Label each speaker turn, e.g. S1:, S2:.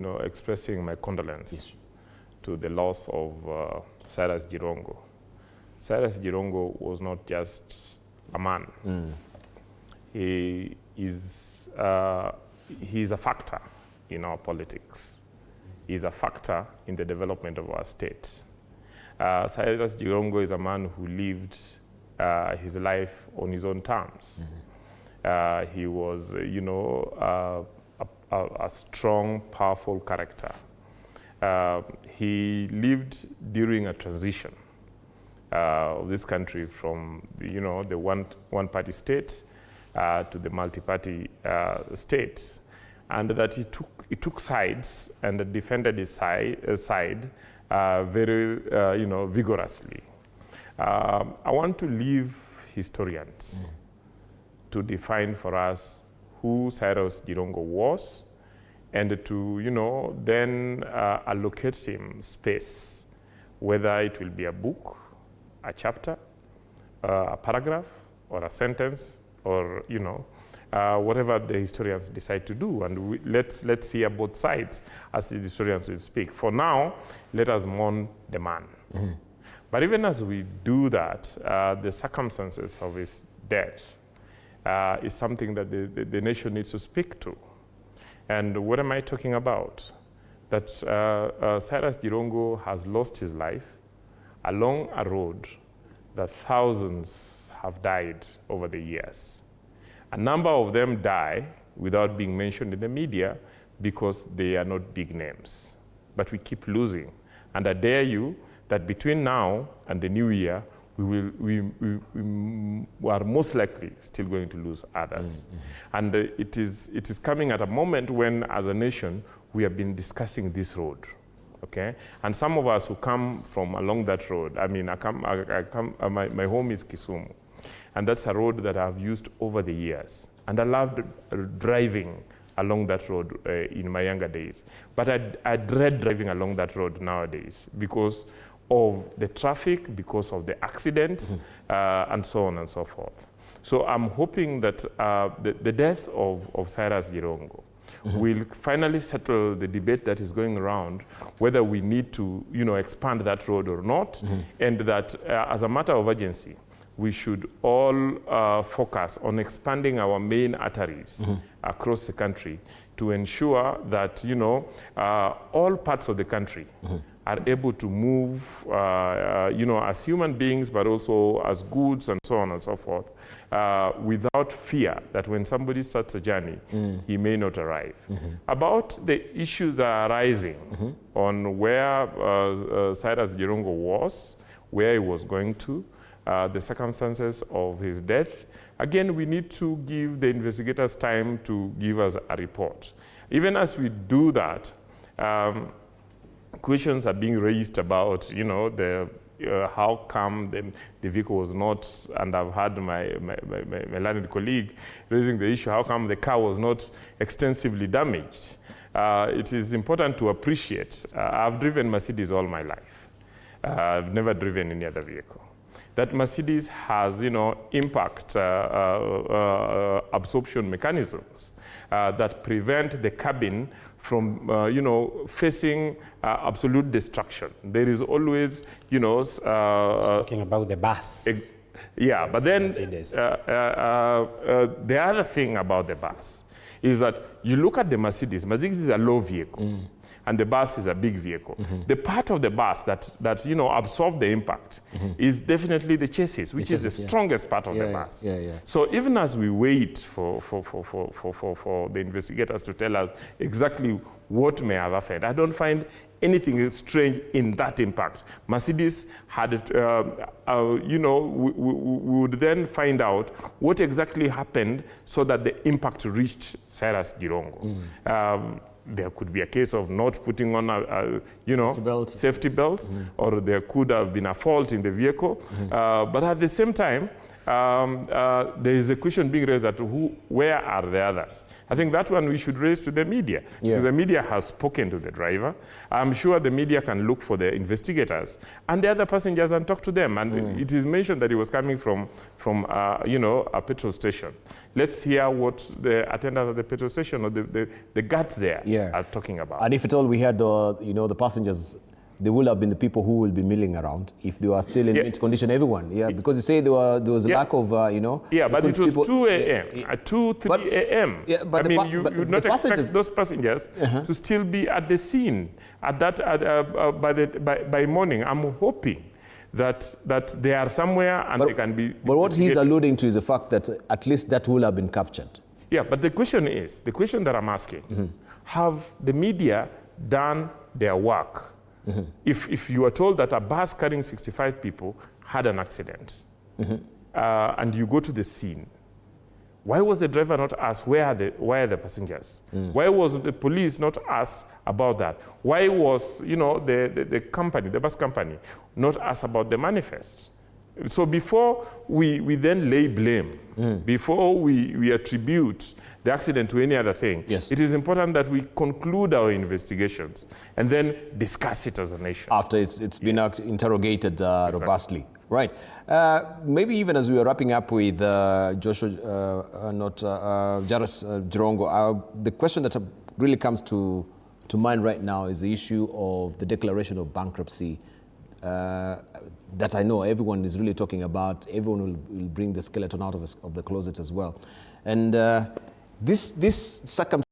S1: expressing my condolence to the loss of Cyrus Jirongo. Cyrus Jirongo was not just a man. He is a factor in our politics. He's a factor in the development of our state. Cyrus Jirongo is a man who lived his life on his own terms. He was, a strong, powerful character. He lived during a transition of this country from, the one-party state to the multi-party states, and that he took sides and defended his side very, vigorously. I want to leave historians to define for us who Cyrus Jirongo was, and to, then allocate him space, whether it will be a book, a chapter, a paragraph, or a sentence, or, whatever the historians decide to do. And let's hear both sides as the historians will speak. For now, let us mourn the man. But even as we do that, the circumstances of his death is something that the nation needs to speak to. And what am I talking about? That Cyrus Jirongo has lost his life along a road that thousands have died over the years. A number of them die without being mentioned in the media because they are not big names. But we keep losing. And I dare you that between now and the new year, we are most likely still going to lose others. And it is coming at a moment when, as a nation, we have been discussing this road, okay? And some of us who come from along that road, my home is Kisumu, and that's a road that I've used over the years. And I loved driving along that road in my younger days. But I dread driving along that road nowadays because of the traffic, because of the accidents, and so on and so forth. So I'm hoping that the death of Cyrus Jirongo will finally settle the debate that is going around whether we need to, expand that road or not, and that as a matter of urgency, we should all focus on expanding our main arteries across the country to ensure that, all parts of the country are able to move, as human beings, but also as goods and so on and so forth, without fear that when somebody starts a journey, he may not arrive. About the issues that are arising on where Cyrus Jirongo was, where he was going to, the circumstances of his death, again, we need to give the investigators time to give us a report. Even as we do that, questions are being raised about, how come the vehicle was not, and I've had my learned colleague raising the issue, how come the car was not extensively damaged? It is important to appreciate. I've driven Mercedes all my life. I've never driven any other vehicle. That Mercedes has, impact absorption mechanisms that prevent the cabin from, facing absolute destruction. There is always,
S2: talking about the bus.
S1: Yeah, but then the other thing about the bus is that you look at the Mercedes. Mercedes is a low vehicle. And the bus is a big vehicle. The part of the bus that absorbs the impact is definitely the chassis, which is the strongest part of the bus. So even as we wait for the investigators to tell us exactly what may have happened, I don't find anything strange in that impact. Mercedes had, we would then find out what exactly happened so that the impact reached Cyrus Jirongo. There could be a case of not putting on safety belt, or there could have been a fault in the vehicle. But at the same time, there is a question being raised that where are the others? I think that one we should raise to the media, because the media has spoken to the driver. I'm sure the media can look for the investigators and the other passengers and talk to them. And it is mentioned that he was coming from a petrol station. Let's hear what the attendant at the petrol station or the guards there are talking about.
S3: And if at all we had the passengers, they will have been the people who will be milling around if they were still in mint condition, everyone. Because you say there was a lack of,
S1: Yeah, but it was 2 a.m., at 3 a.m.
S3: Yeah, but
S1: you would not expect those passengers to still be at the scene at that by morning. I'm hoping that they are somewhere and they can be.
S3: But what he's alluding to is the fact that at least that will have been captured.
S1: Yeah, but the question that I'm asking, have the media done their work? If you are told that a bus carrying 65 people had an accident, and you go to the scene, why was the driver not asked where are the passengers? Why was the police not asked about that? Why was the bus company not asked about the manifest? So before we then lay blame, before we attribute the accident to any other thing, it is important that we conclude our investigations and then discuss it as a nation.
S3: After it's been interrogated robustly. Right. Maybe even as we were wrapping up with Cyrus Jirongo, the question that really comes to mind right now is the issue of the declaration of bankruptcy that I know everyone is really talking about. Everyone will bring the skeleton out of the closet as well. And this circumstance